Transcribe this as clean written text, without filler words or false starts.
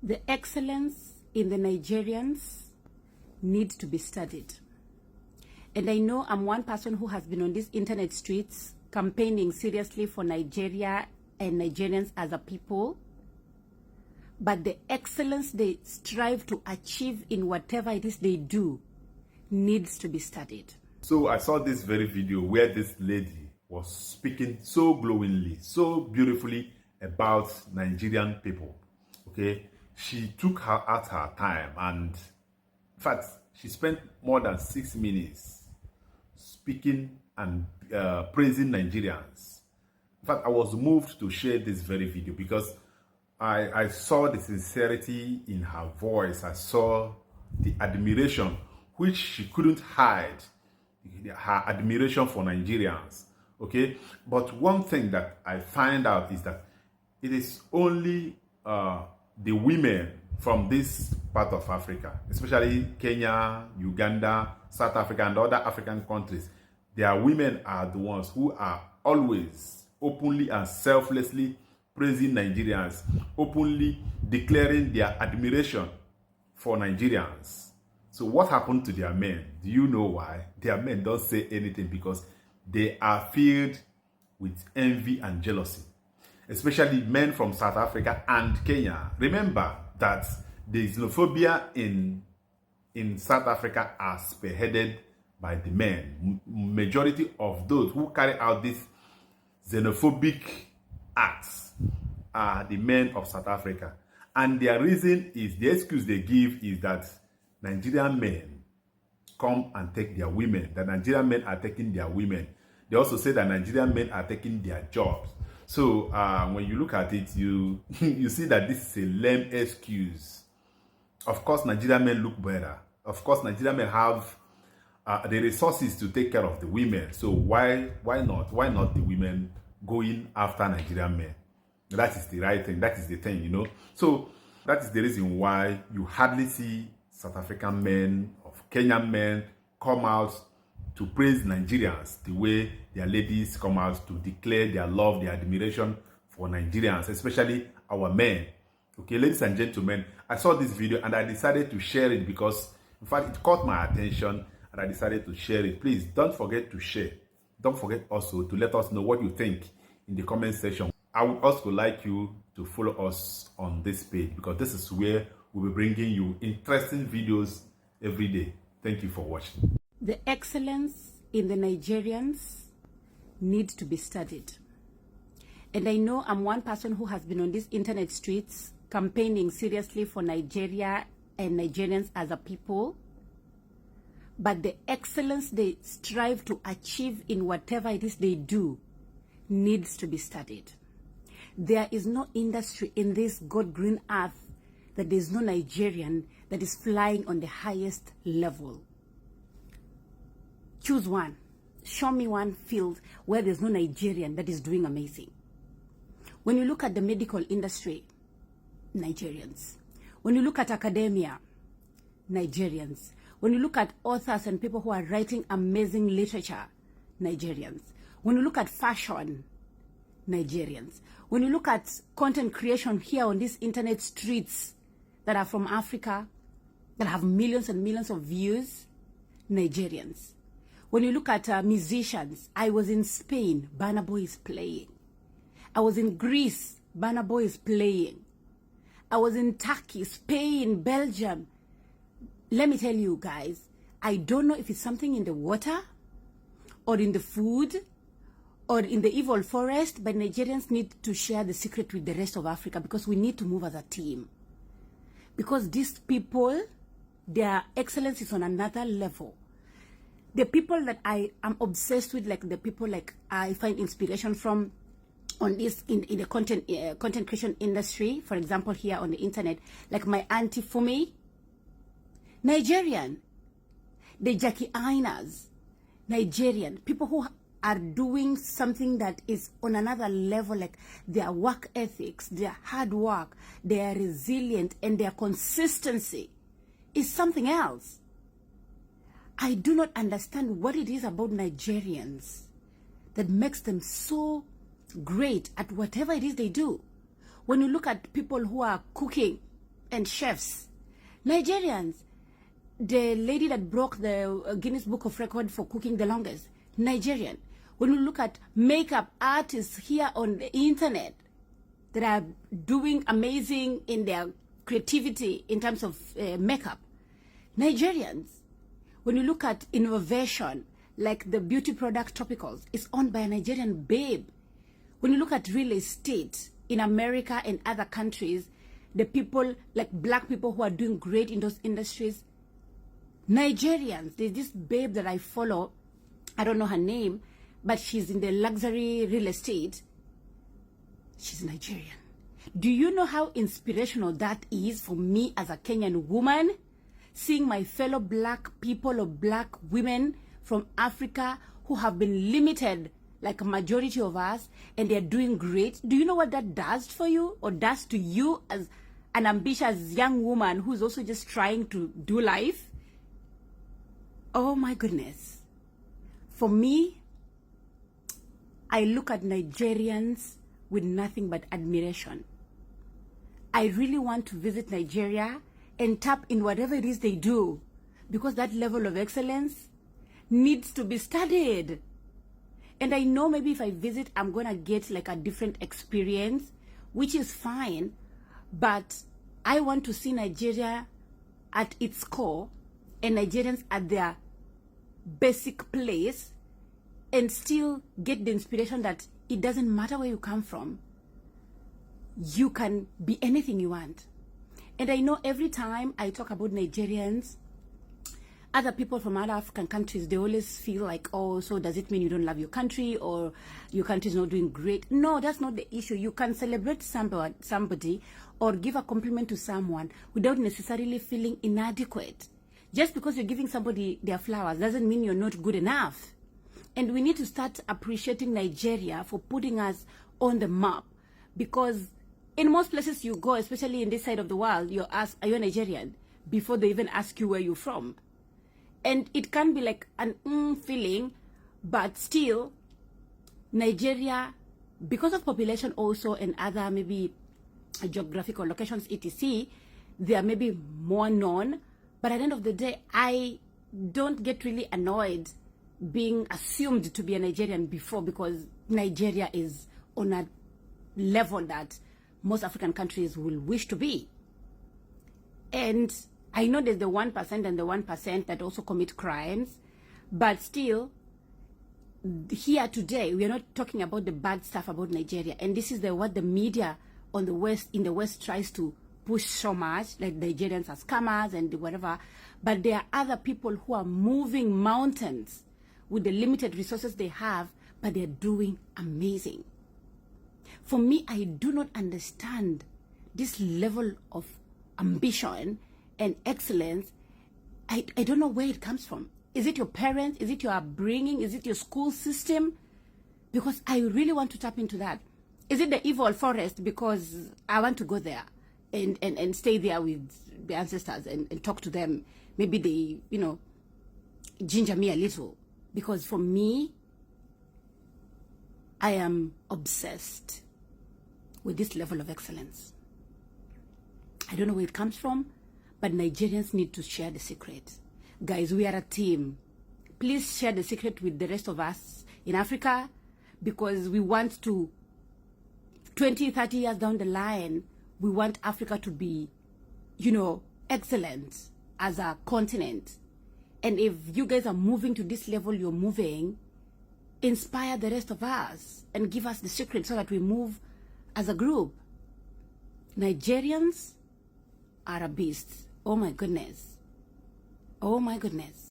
The excellence in the Nigerians needs to be studied. And I know I'm one person who has been on these internet streets campaigning seriously for Nigeria and Nigerians as a people. But the excellence they strive to achieve in whatever it is they do needs to be studied. So I saw this very video where this lady was speaking so glowingly, so beautifully about Nigerian people. Okay, she took out her time, and in fact, she spent more than 6 minutes speaking and praising Nigerians. In fact, I was moved to share this very video because I saw the sincerity in her voice. I saw the admiration which she couldn't hide, her admiration for Nigerians. Okay, but one thing that I find out is that it is only the women from this part of Africa, especially Kenya, Uganda, South Africa, and other African countries. Their women are the ones who are always openly and selflessly praising Nigerians, openly declaring their admiration for Nigerians. So what happened to their men? Do you know why? Their men don't say anything because they are filled with envy and jealousy, especially men from South Africa and Kenya. Remember that the xenophobia in South Africa are spearheaded by the men. Majority of those who carry out these xenophobic acts are the men of South Africa. And their reason is, the excuse they give is that Nigerian men come and take their women, that Nigerian men are taking their women. They also say that Nigerian men are taking their jobs. So when you look at it, you see that this is a lame excuse. Of course, Nigerian men look better. Of course, Nigerian men have the resources to take care of the women. So why not? Why not the women going after Nigerian men? That is the right thing. That is the thing, you know. So that is the reason why you hardly see South African men, of Kenyan men come out to praise Nigerians the way their ladies come out to declare their love, their admiration for Nigerians, especially our men. Okay, ladies and gentlemen, I saw this video and I decided to share it because, in fact, it caught my attention and I decided to share it. Please don't forget to share. Don't forget also to let us know what you think in the comment section. I would also like you to follow us on this page because this is where we'll be bringing you interesting videos every day. Thank you for watching. The excellence in the Nigerians needs to be studied. And I know I'm one person who has been on these internet streets campaigning seriously for Nigeria and Nigerians as a people. But the excellence they strive to achieve in whatever it is they do needs to be studied. There is no industry in this God-green earth that there is no Nigerian that is flying on the highest level. Choose one. Show me one field where there's no Nigerian that is doing amazing. When you look at the medical industry, Nigerians. When you look at academia, Nigerians. When you look at authors and people who are writing amazing literature, Nigerians. When you look at fashion, Nigerians. When you look at content creation here on these internet streets that are from Africa, that have millions and millions of views, Nigerians. When you look at musicians, I was in Spain, Burna Boy is playing. I was in Greece, Burna Boy is playing. I was in Turkey, Spain, Belgium. Let me tell you guys, I don't know if it's something in the water or in the food or in the evil forest, but Nigerians need to share the secret with the rest of Africa because we need to move as a team. Because these people, their excellence is on another level. The people that I am obsessed with, like the people like I find inspiration from on this in the content creation industry, for example, here on the internet, like my auntie Fumi, Nigerian. The Jackie Ainas, Nigerian. People who are doing something that is on another level, like their work ethics, their hard work, their resilience, and their consistency is something else. I do not understand what it is about Nigerians that makes them so great at whatever it is they do. When you look at people who are cooking, and chefs. Nigerians. The lady that broke the Guinness Book of Record for cooking the longest, Nigerian. When we look at makeup artists here on the internet that are doing amazing in their creativity in terms of makeup, Nigerians. When you look at innovation, like the beauty product topicals, it's owned by a Nigerian babe. When you look at real estate in America and other countries, the people, like black people who are doing great in those industries, Nigerians. There's this babe that I follow, I don't know her name, but she's in the luxury real estate. She's Nigerian. Do you know how inspirational that is for me as a Kenyan woman? Seeing my fellow black people or black women from Africa who have been limited, like a majority of us, and they're doing great. Do you know what that does for you or does to you as an ambitious young woman who's also just trying to do life? Oh my goodness. For me, I look at Nigerians with nothing but admiration. I really want to visit Nigeria and tap in whatever it is they do, because that level of excellence needs to be studied. And I know maybe if I visit, I'm going to get like a different experience, which is fine. But I want to see Nigeria at its core and Nigerians at their basic place, and still get the inspiration that it doesn't matter where you come from. You can be anything you want. And I know every time I talk about Nigerians, other people from other African countries, they always feel like, oh, so does it mean you don't love your country or your country is not doing great? No, that's not the issue. You can celebrate somebody or give a compliment to someone without necessarily feeling inadequate. Just because you're giving somebody their flowers doesn't mean you're not good enough. And we need to start appreciating Nigeria for putting us on the map, because in most places you go, especially in this side of the world, you're asked, are you a Nigerian? Before they even ask you where you're from. And it can be like an feeling, but still, Nigeria, because of population also and other maybe geographical locations, etc., they are maybe more known. But at the end of the day, I don't get really annoyed being assumed to be a Nigerian before, because Nigeria is on a level that most African countries will wish to be. And I know there's the 1% and the 1% that also commit crimes, but still, here today, we are not talking about the bad stuff about Nigeria. And this is what the media on the West, in the West, tries to push so much, like Nigerians are scammers and whatever. But there are other people who are moving mountains with the limited resources they have, but they're doing amazing. For me, I do not understand this level of ambition and excellence. I don't know where it comes from. Is it your parents? Is it your upbringing? Is it your school system? Because I really want to tap into that. Is it the evil forest because I want to go there and stay there with the ancestors and talk to them? Maybe they, ginger me a little. Because for me, I am obsessed with this level of excellence. I don't know where it comes from, but Nigerians need to share the secret. Guys, we are a team. Please share the secret with the rest of us in Africa, because we want to, 20, 30 years down the line, we want Africa to be, excellent as a continent. And if you guys are moving to this level you're moving, inspire the rest of us and give us the secret so that we move as a group. Nigerians are a beast. Oh my goodness. Oh my goodness.